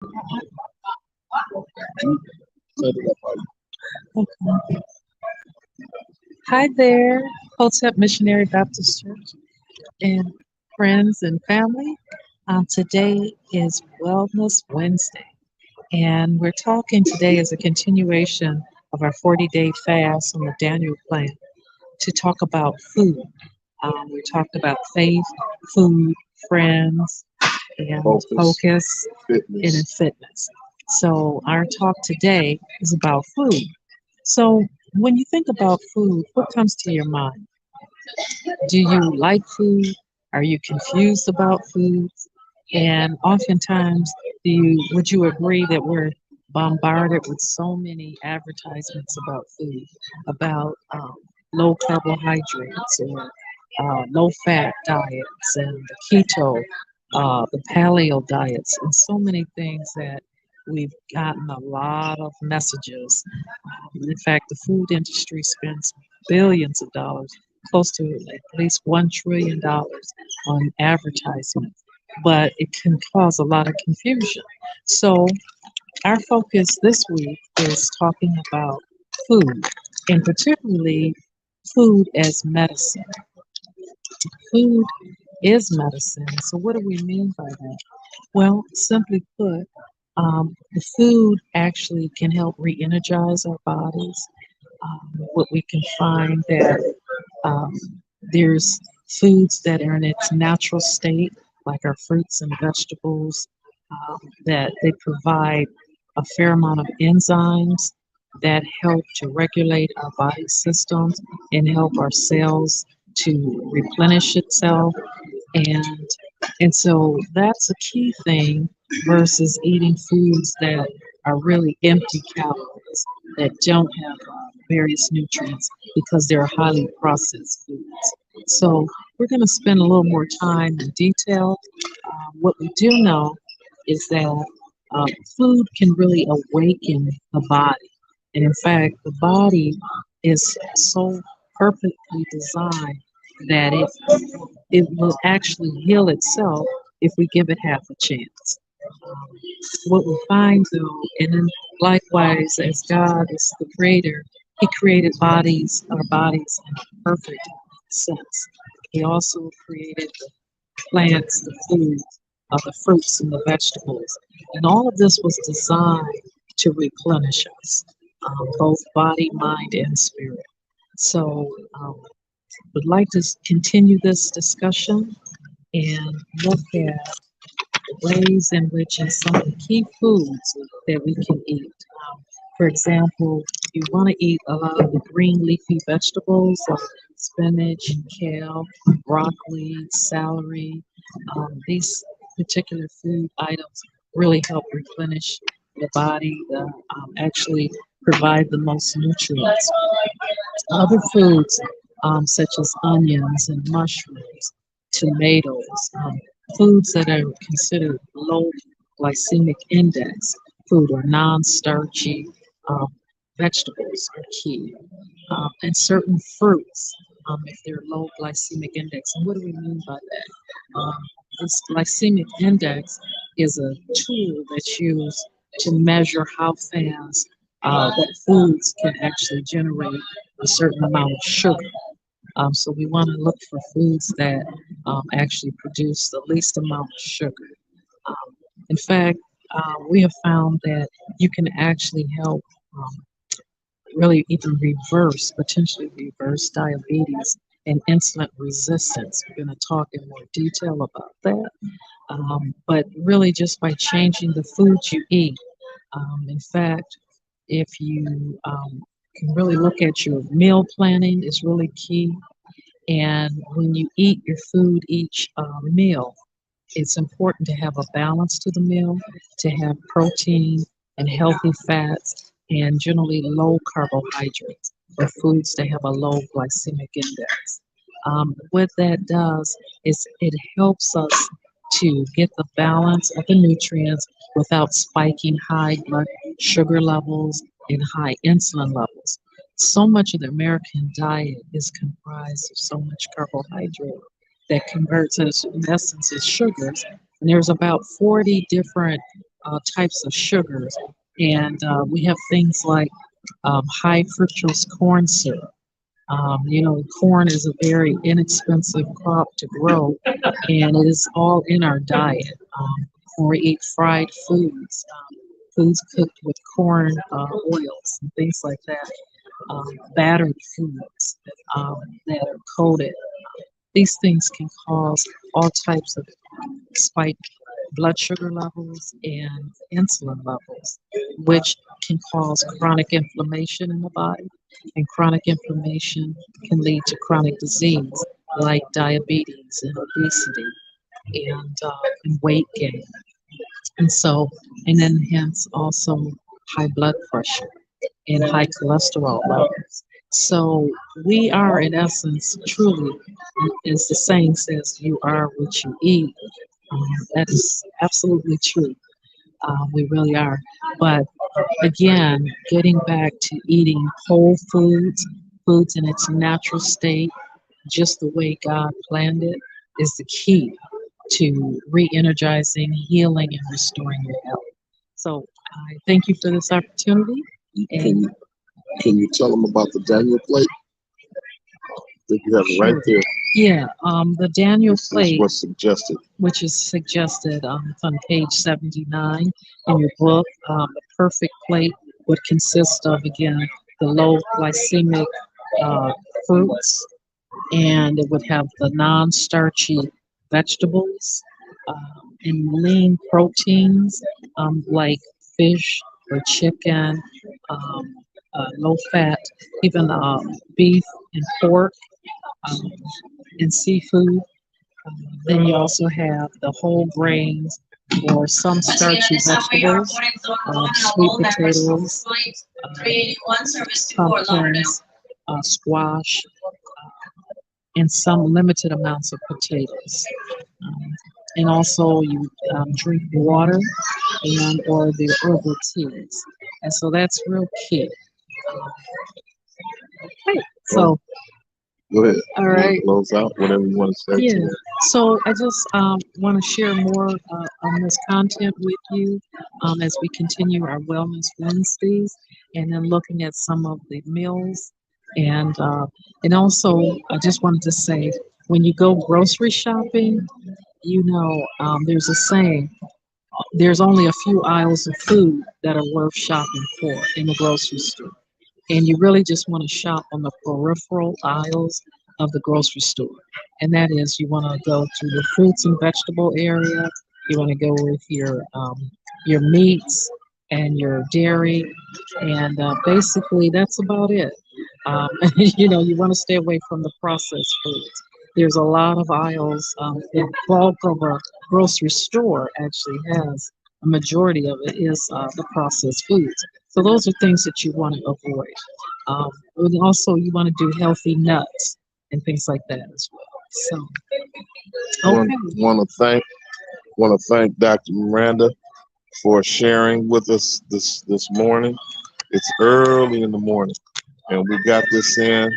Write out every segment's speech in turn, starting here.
Okay. Hi there, Hotep Missionary Baptist Church and friends and family. Today is Wellness Wednesday, and we're talking today as a continuation of our 40-day fast on the Daniel plan to talk about food. We talked about faith, food, friends, and focus and fitness. So our talk today is about food. So when you think about food, what comes to your mind? Do you like food? Are you confused about food? And oftentimes, would you agree that we're bombarded with so many advertisements about food, about low carbohydrates or low fat diets and the keto, the paleo diets, and so many things that we've gotten a lot of messages. In fact, the food industry spends billions of dollars, close to at least $1 trillion on advertisement, but it can cause a lot of confusion. So, our focus this week is talking about food, and particularly food as medicine. Food is medicine. So, what do we mean by that? Well, simply put, the food actually can help re energize our bodies. What we can find that um, there's foods that are in its natural state, like our fruits and vegetables, that they provide a fair amount of enzymes that help to regulate our body systems and help our cells to replenish itself. And and so that's a key thing versus eating foods that are really empty calories that don't have various nutrients because they're highly processed foods. So we're going to spend a little more time in detail. What we do know is that uh, food can really awaken the body. And in fact, the body is so perfectly designed that it will actually heal itself if we give it half a chance. Um, what we find though, and then likewise, as God is the creator, He created our bodies in a perfect sense. He also created the plants, the foods, the fruits and the vegetables. And all of this was designed to replenish us, both body, mind, and spirit. So, would like to continue this discussion and look at ways in which and some of the key foods that we can eat. For example, you want to eat a lot of the green leafy vegetables like spinach, kale, broccoli, celery. These particular food items really help replenish the body, actually provide the most nutrients. Other foods, such as onions and mushrooms, tomatoes, foods that are considered low glycemic index food or non-starchy um, vegetables are key. And certain fruits, if they're low glycemic index. And what do we mean by that? This glycemic index is a tool that's used to measure how fast that foods can actually generate a certain amount of sugar. So we want to look for foods that actually produce the least amount of sugar. Um, in fact, we have found that you can actually help really even potentially reverse diabetes and insulin resistance. We're going to talk in more detail about that. But really, just by changing the foods you eat, in fact, if you can really look at your meal planning is really key. And when you eat your food each meal, it's important to have a balance to the meal, to have protein and healthy fats, and generally low carbohydrates or foods that have a low glycemic index. What that does is it helps us to get the balance of the nutrients without spiking high blood sugar levels and high insulin levels. So much of the American diet is comprised of so much carbohydrate that converts us in essence as sugars. And there's about 40 different types of sugars. And we have things like high fructose corn syrup. Corn is a very inexpensive crop to grow, and it is all in our diet. When we eat fried foods, foods cooked with corn oils and things like that, battered foods that are coated. These things can cause all types of spiked blood sugar levels and insulin levels, which can cause chronic inflammation in the body. And chronic inflammation can lead to chronic disease like diabetes and obesity and weight gain. And so, and then hence also high blood pressure and high cholesterol levels. So we are, in essence, truly, as the saying says, you are what you eat. That is absolutely true. We really are. But again, getting back to eating whole foods, foods in its natural state, just the way God planned it, is the key to re-energizing, healing, and restoring your health. So I thank you for this opportunity. Can you, can you tell them about the Daniel plate? I think you have it right there. Yeah, the Daniel This is plate, what's suggested. which is suggested it's on page 79 in your book. The perfect plate would consist of, again, the low glycemic uh, fruits, and it would have the non-starchy vegetables and lean proteins like fish or chicken, um, low fat, even beef and pork um, and seafood. Then you also have the whole grains or some starchy vegetables, sweet potatoes, pumpkins, squash, and some limited amounts of potatoes. Um, and also you drink water and or the herbal teas. And so that's real key. Okay, so Go ahead. all right. Close out whatever you want to say. Yeah. So I just want to share more on this content with you as we continue our Wellness Wednesdays, and then looking at some of the meals, and also I just wanted to say when you go grocery shopping, there's a saying: there's only a few aisles of food that are worth shopping for in the grocery store. And you really just want to shop on the peripheral aisles of the grocery store. And that is, you want to go to the fruits and vegetable area. You want to go with your meats and your dairy, and basically that's about it. You want to stay away from the processed foods. There's a lot of aisles. The bulk of a grocery store actually has a majority of it is the processed foods. So those are things that you want to avoid. And also, you want to do healthy nuts and things like that as well. So, okay. Want to thank Dr. Miranda for sharing with us this morning. It's early in the morning, and we got this in.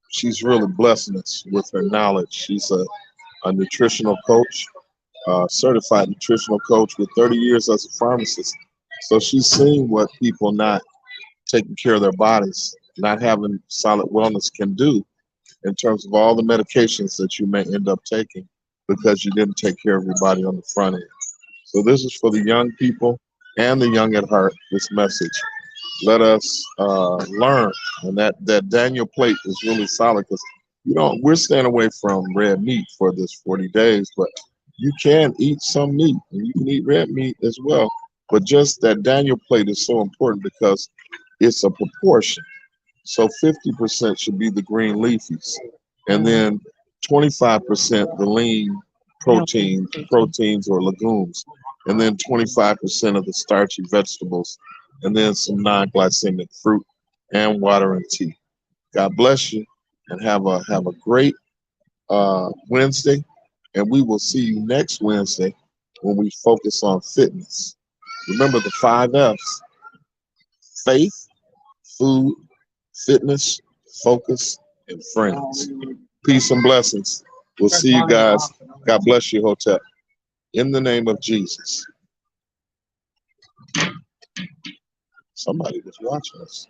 She's really blessing us with her knowledge. She's a nutritional coach, certified nutritional coach with 30 years as a pharmacist. So she's seen what people not taking care of their bodies, not having solid wellness can do in terms of all the medications that you may end up taking because you didn't take care of your body on the front end. So this is for the young people and the young at heart, this message. Let us learn. And that Daniel plate is really solid because, we're staying away from red meat for this 40 days, but you can eat some meat and you can eat red meat as well. But just that Daniel plate is so important because it's a proportion. So 50% should be the green leafies, and then 25% the lean proteins or legumes, and then 25% of the starchy vegetables, and then some non-glycemic fruit and water and tea. God bless you, and have a great Wednesday, and we will see you next Wednesday when we focus on fitness. Remember the 5 F's: faith, food, fitness, focus, and friends. Peace and blessings. We'll see you guys. God bless you, Hotep. In the name of Jesus. Somebody was watching us.